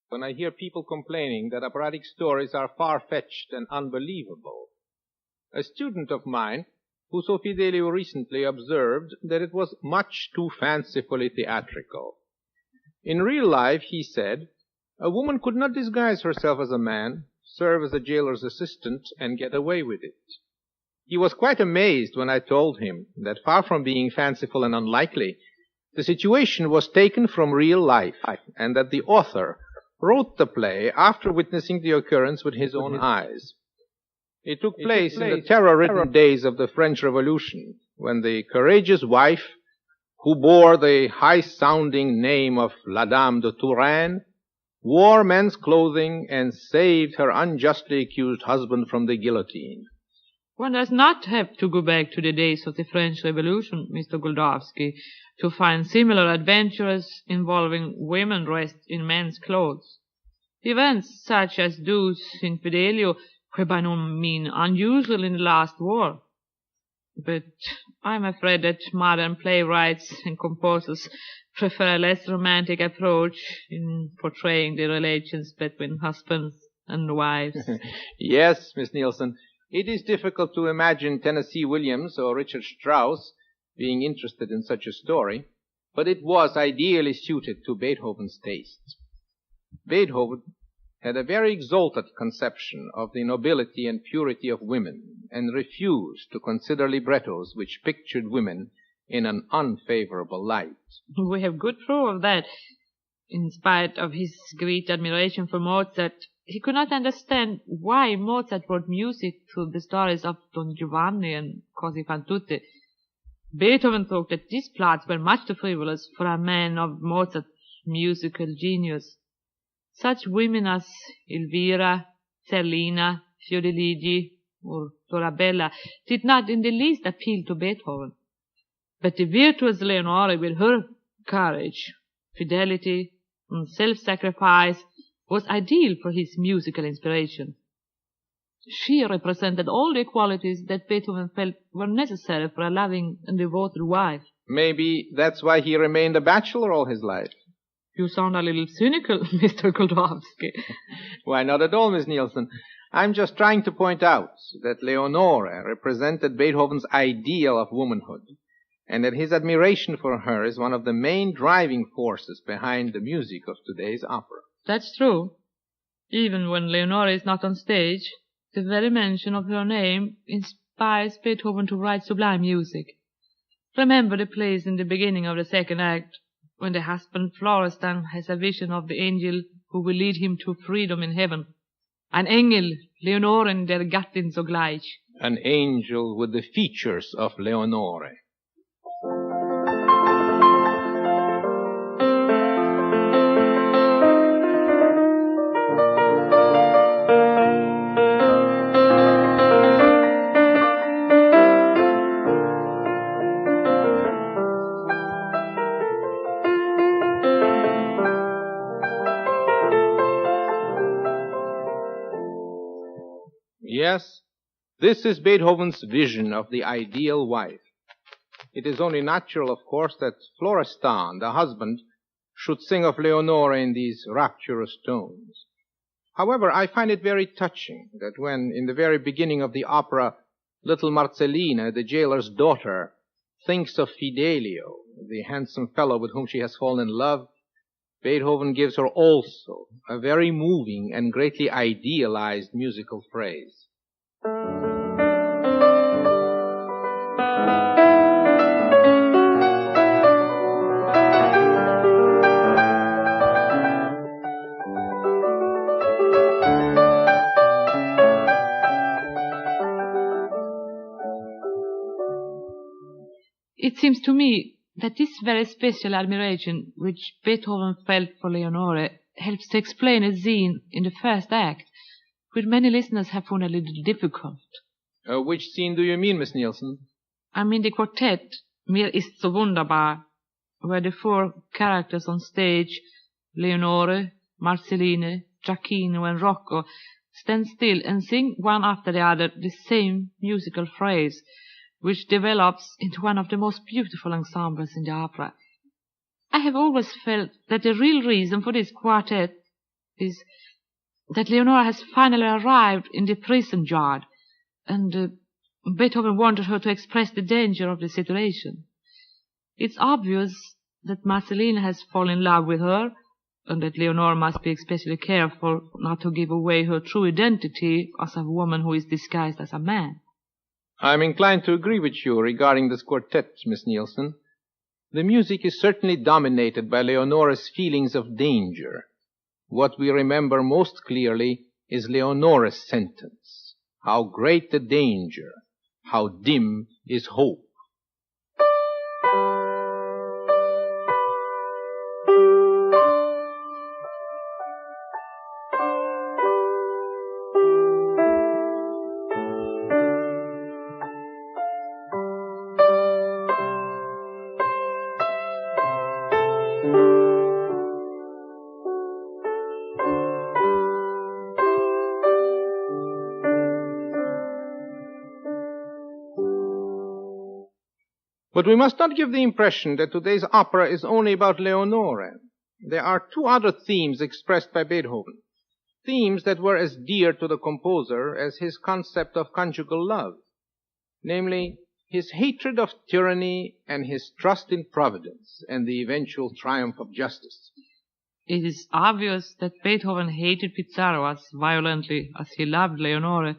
when I hear people complaining that operatic stories are far-fetched and unbelievable. A student of mine, who saw Fidelio recently, observed that it was much too fancifully theatrical. In real life, he said, a woman could not disguise herself as a man, serve as a jailer's assistant, and get away with it. He was quite amazed when I told him that far from being fanciful and unlikely, the situation was taken from real life, and that the author wrote the play after witnessing the occurrence with his own eyes. It took place in the terror-ridden days of the French Revolution, when the courageous wife, who bore the high-sounding name of La Dame de Touraine, wore men's clothing and saved her unjustly accused husband from the guillotine. One does not have to go back to the days of the French Revolution, Mr. Goldovsky, to find similar adventures involving women dressed in men's clothes. Events such as those in Fidelio were by no means unusual in the last war. But I'm afraid that modern playwrights and composers prefer a less romantic approach in portraying the relations between husbands and wives. Yes, Miss Nilsson, it is difficult to imagine Tennessee Williams or Richard Strauss being interested in such a story, but it was ideally suited to Beethoven's tastes. Beethoven had a very exalted conception of the nobility and purity of women, and refused to consider librettos which pictured women in an unfavorable light. We have good proof of that. In spite of his great admiration for Mozart, he could not understand why Mozart wrote music to the stories of Don Giovanni and Così fan tutte. Beethoven thought that these plots were much too frivolous for a man of Mozart's musical genius. Such women as Elvira, Zerlina, Fiordiligi, or Torabella did not in the least appeal to Beethoven. But the virtuous Leonora, with her courage, fidelity, and self-sacrifice, was ideal for his musical inspiration. She represented all the qualities that Beethoven felt were necessary for a loving and devoted wife. Maybe that's why he remained a bachelor all his life. You sound a little cynical, Mr. Goldovsky. Why, not at all, Miss Nilsson. I'm just trying to point out that Leonora represented Beethoven's ideal of womanhood, and that his admiration for her is one of the main driving forces behind the music of today's opera. That's true. Even when Leonora is not on stage, the very mention of her name inspires Beethoven to write sublime music. Remember the plays in the beginning of the second act, when the husband Florestan has a vision of the angel who will lead him to freedom in heaven. Ein Engel, Leonoren der Gattin sogleich. An angel with the features of Leonore. Yes, this is Beethoven's vision of the ideal wife. It is only natural, of course, that Florestan, the husband, should sing of Leonore in these rapturous tones. However, I find it very touching that when, in the very beginning of the opera, little Marcellina, the jailer's daughter, thinks of Fidelio, the handsome fellow with whom she has fallen in love, Beethoven gives her also a very moving and greatly idealized musical phrase. It seems to me that this very special admiration which Beethoven felt for Leonore helps to explain a scene in the first act, which many listeners have found a little difficult. Which scene do you mean, Miss Nilsson? I mean the quartet, Mir ist so wunderbar, where the four characters on stage, Leonore, Marcelline, Giacchino, and Rocco, stand still and sing one after the other the same musical phrase, which develops into one of the most beautiful ensembles in the opera. I have always felt that the real reason for this quartet is that Leonora has finally arrived in the prison yard, and Beethoven wanted her to express the danger of the situation. It's obvious that Marceline has fallen in love with her, and that Leonora must be especially careful not to give away her true identity as a woman who is disguised as a man. I'm inclined to agree with you regarding this quartet, Miss Nilsson. The music is certainly dominated by Leonora's feelings of danger. What we remember most clearly is Leonora's sentence. How great the danger, how dim is hope. But we must not give the impression that today's opera is only about Leonora. There are two other themes expressed by Beethoven, themes that were as dear to the composer as his concept of conjugal love, namely his hatred of tyranny and his trust in providence and the eventual triumph of justice. It is obvious that Beethoven hated Pizarro as violently as he loved Leonora.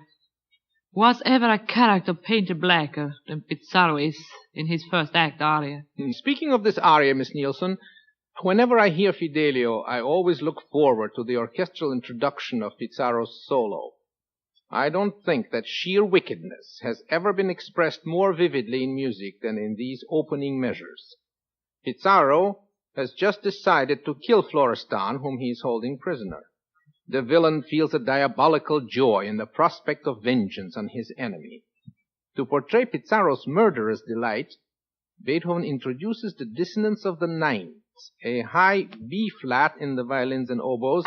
Was ever a character painted blacker than Pizarro is in his first act aria? Speaking of this aria, Miss Nilsson, whenever I hear Fidelio, I always look forward to the orchestral introduction of Pizarro's solo. I don't think that sheer wickedness has ever been expressed more vividly in music than in these opening measures. Pizarro has just decided to kill Florestan, whom he is holding prisoner. The villain feels a diabolical joy in the prospect of vengeance on his enemy. To portray Pizarro's murderous delight, Beethoven introduces the dissonance of the ninths, a high B-flat in the violins and oboes,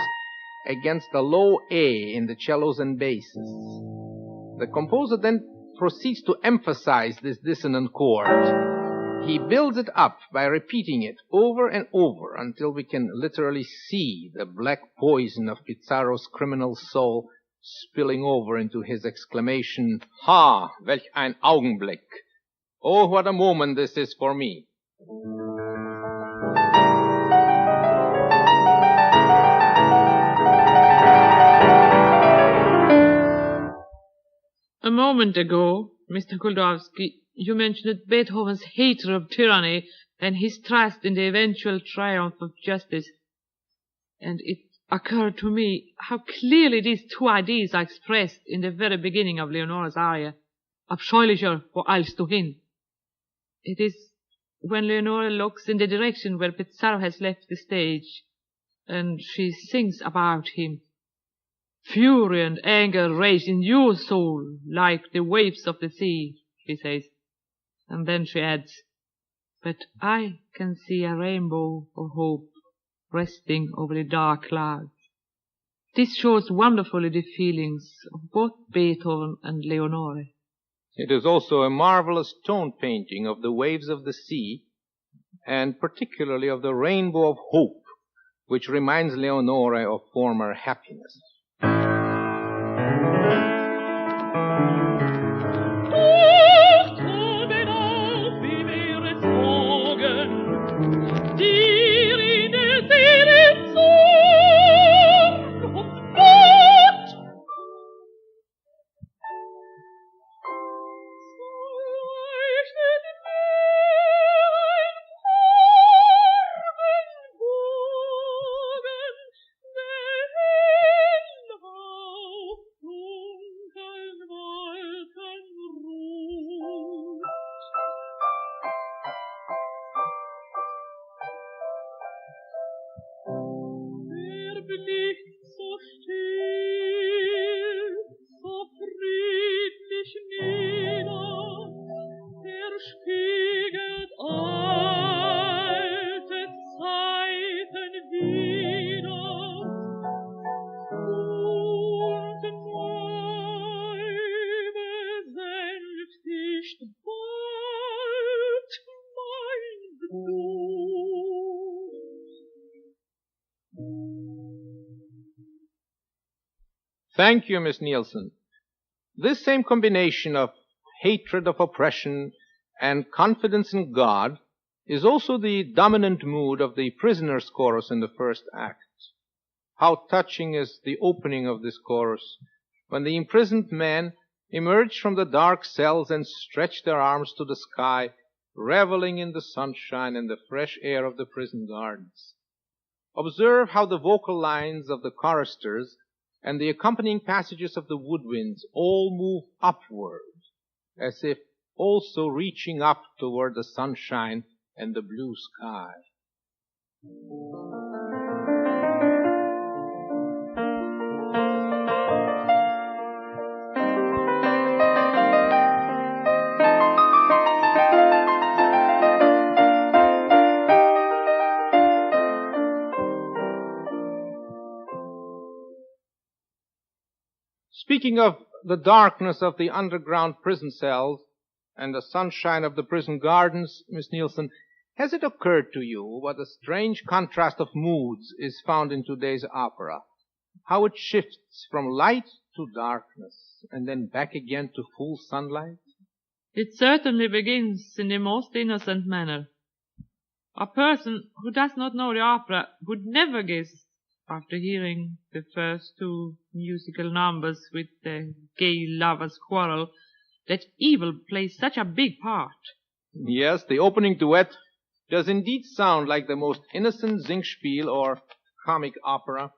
against a low A in the cellos and basses. The composer then proceeds to emphasize this dissonant chord. He builds it up by repeating it over and over until we can literally see the black poison of Pizarro's criminal soul spilling over into his exclamation, "Ha, welch ein Augenblick! Oh, what a moment this is for me!" A moment ago, Mr. Goldovsky, you mentioned Beethoven's hatred of tyranny and his trust in the eventual triumph of justice. And it occurred to me how clearly these two ideas are expressed in the very beginning of Leonora's aria, "Abscheulicher, wo eilst du hin?" It is when Leonora looks in the direction where Pizarro has left the stage, and she sings about him. "Fury and anger rage in your soul like the waves of the sea," she says. And then she adds, "But I can see a rainbow of hope resting over the dark clouds." This shows wonderfully the feelings of both Beethoven and Leonora. It is also a marvelous tone painting of the waves of the sea, and particularly of the rainbow of hope, which reminds Leonora of former happiness. Thank you, Miss Nilsson. This same combination of hatred of oppression and confidence in God is also the dominant mood of the prisoner's chorus in the first act. How touching is the opening of this chorus, when the imprisoned men emerge from the dark cells and stretch their arms to the sky, reveling in the sunshine and the fresh air of the prison gardens. Observe how the vocal lines of the choristers and the accompanying passages of the woodwinds all move upward, as if also reaching up toward the sunshine and the blue sky. Speaking of the darkness of the underground prison cells and the sunshine of the prison gardens, Miss Nilsson, has it occurred to you what a strange contrast of moods is found in today's opera? How it shifts from light to darkness and then back again to full sunlight? It certainly begins in the most innocent manner. A person who does not know the opera would never guess, after hearing the first two musical numbers with the gay lovers' quarrel, that evil plays such a big part. Yes, the opening duet does indeed sound like the most innocent Singspiel or comic opera.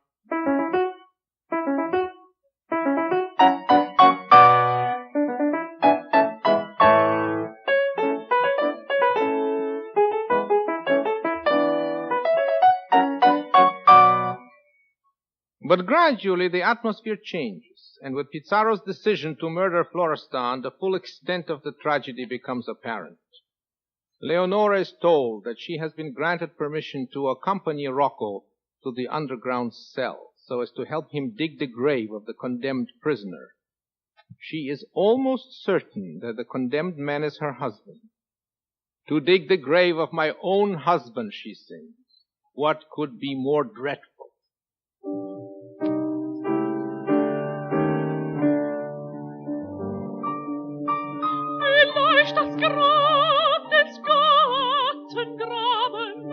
But gradually the atmosphere changes, and with Pizarro's decision to murder Florestan, the full extent of the tragedy becomes apparent. Leonora is told that she has been granted permission to accompany Rocco to the underground cell, so as to help him dig the grave of the condemned prisoner. She is almost certain that the condemned man is her husband. "To dig the grave of my own husband," she sings. What could be more dreadful? Das Grab des Gatten graben,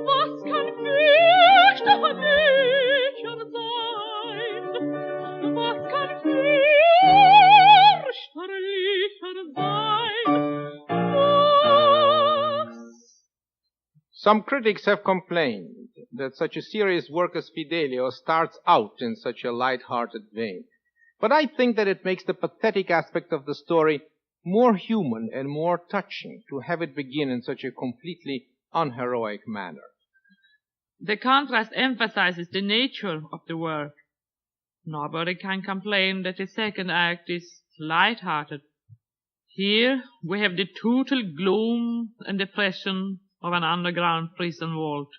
was kann fürchterlicher sein? Was kann fürchterlicher sein? Some critics have complained that such a serious work as Fidelio starts out in such a light-hearted vein. But I think that it makes the pathetic aspect of the story more human and more touching to have it begin in such a completely unheroic manner. The contrast emphasizes the nature of the work. Nobody can complain that the second act is light-hearted. Here we have the total gloom and depression of an underground prison vault,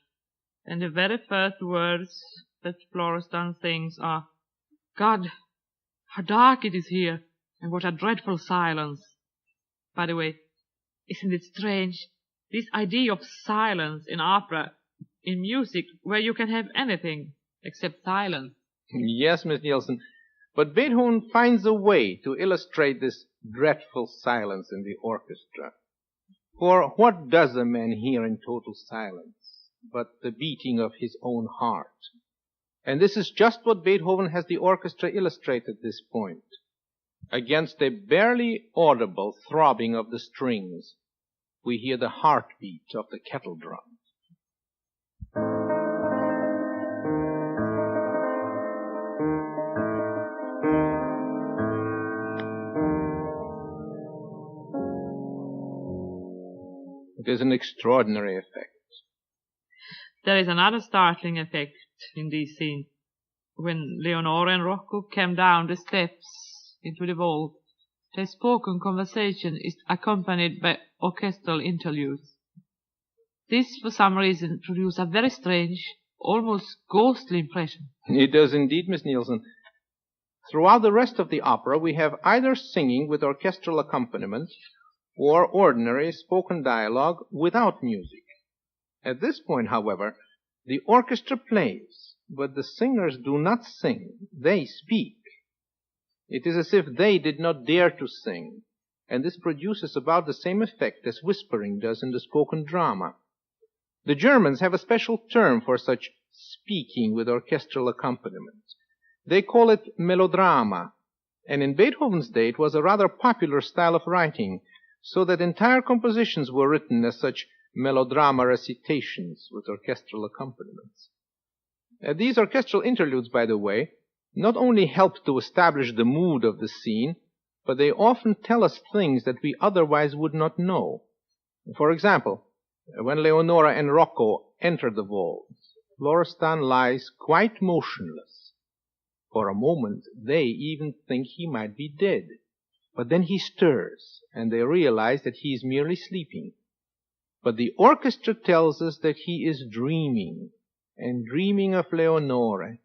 and the very first words that Florestan sings are, "God, how dark it is here, and what a dreadful silence." By the way, isn't it strange, this idea of silence in opera, in music, where you can have anything except silence? Yes, Miss Nilsson, but Beethoven finds a way to illustrate this dreadful silence in the orchestra. For what does a man hear in total silence but the beating of his own heart? And this is just what Beethoven has the orchestra illustrate at this point. Against a barely audible throbbing of the strings, we hear the heartbeat of the kettle drum. It is an extraordinary effect. There is another startling effect in this scene. When Leonora and Rocco came down the steps into the vault, their spoken conversation is accompanied by orchestral interludes. This, for some reason, produces a very strange, almost ghostly impression. It does indeed, Miss Nilsson. Throughout the rest of the opera, we have either singing with orchestral accompaniment or ordinary spoken dialogue without music. At this point, however, the orchestra plays, But the singers do not sing, they speak. It is as if they did not dare to sing, and this produces about the same effect as whispering does in the spoken drama. The Germans have a special term for such speaking with orchestral accompaniment. They call it Melodrama, and in Beethoven's day it was a rather popular style of writing, so that entire compositions were written as such melodrama recitations with orchestral accompaniments. These orchestral interludes, by the way, not only help to establish the mood of the scene, but they often tell us things that we otherwise would not know. For example, when Leonora and Rocco enter the vault, Florestan lies quite motionless. For a moment, they even think he might be dead. But then he stirs, and they realize that he is merely sleeping. But the orchestra tells us that he is dreaming, and dreaming of Leonora.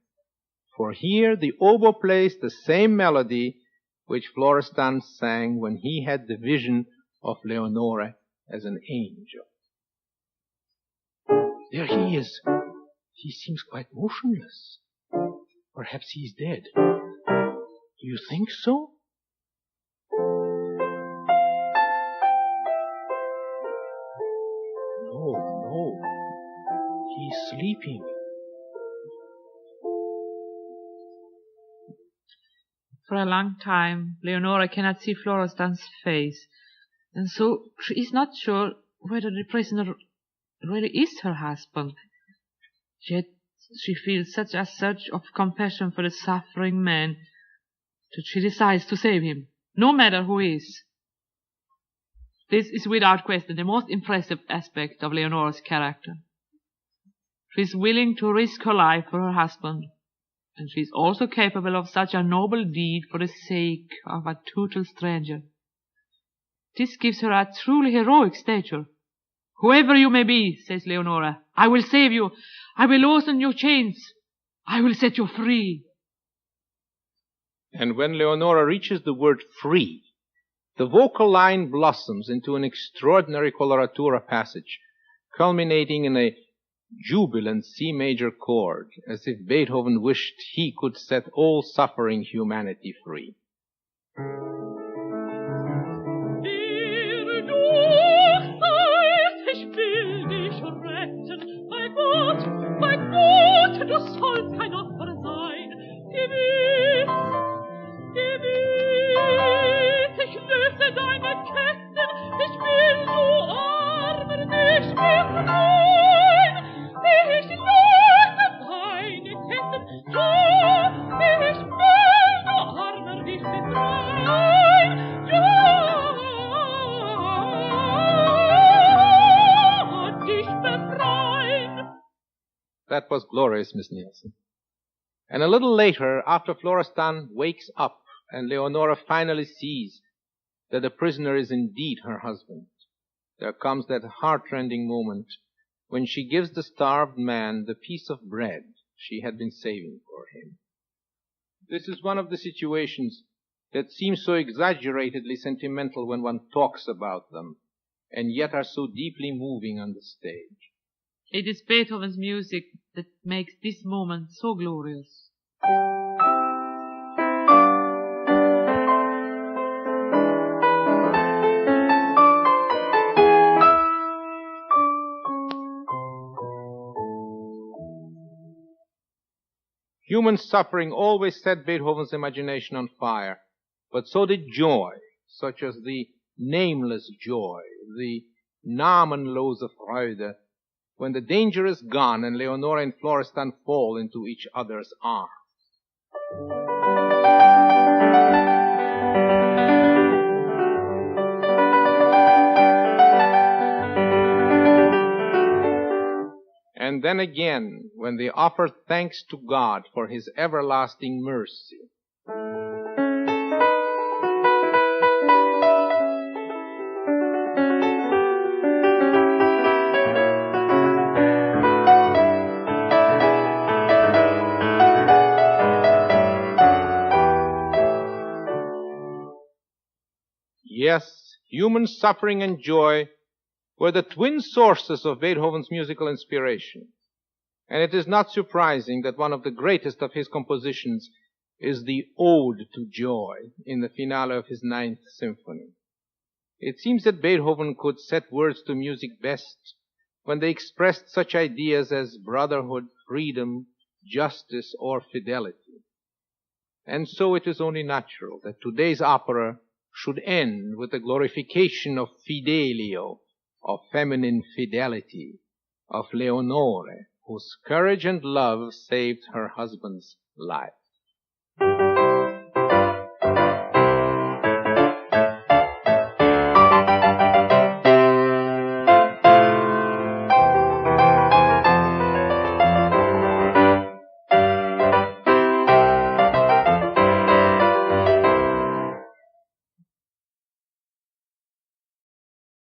For here the oboe plays the same melody which Florestan sang when he had the vision of Leonora as an angel. There he is. He seems quite motionless. Perhaps he is dead. Do you think so? No. He's sleeping. For a long time, Leonora cannot see Florestan's face, and so she is not sure whether the prisoner really is her husband. Yet she feels such a surge of compassion for the suffering man that she decides to save him, no matter who he is. This is without question the most impressive aspect of Leonora's character. She is willing to risk her life for her husband, and she is also capable of such a noble deed for the sake of a total stranger. This gives her a truly heroic stature. "Whoever you may be," says Leonora, "I will save you. I will loosen your chains. I will set you free." And when Leonora reaches the word free, the vocal line blossoms into an extraordinary coloratura passage, culminating in a jubilant C major chord, as if Beethoven wished he could set all suffering humanity free. Mein Gott, du sollst kein Opfer sein. Gewiss, ich löse deine Ketten. Ich will, du Armer, nicht mehr freuen. Ich löse deine Ketten. Ja, ich will, du Armer, dich befreien. Ja, dich befreien. That was glorious, Miss Nilsson. And a little later, after Florestan wakes up and Leonora finally sees that the prisoner is indeed her husband, there comes that heart-rending moment when she gives the starved man the piece of bread she had been saving for him. This is one of the situations that seem so exaggeratedly sentimental when one talks about them, and yet are so deeply moving on the stage. It is Beethoven's music that makes this moment so glorious. Human suffering always set Beethoven's imagination on fire, but so did joy, such as the nameless joy, the namenlose Freude, when the danger is gone and Leonora and Florestan fall into each other's arms. And then again, when they offer thanks to God for his everlasting mercy. Yes, human suffering and joy were the twin sources of Beethoven's musical inspiration. And it is not surprising that one of the greatest of his compositions is the Ode to Joy in the finale of his Ninth Symphony. It seems that Beethoven could set words to music best when they expressed such ideas as brotherhood, freedom, justice, or fidelity. And so it is only natural that today's opera should end with the glorification of Fidelio, of feminine fidelity, of Leonora, whose courage and love saved her husband's life.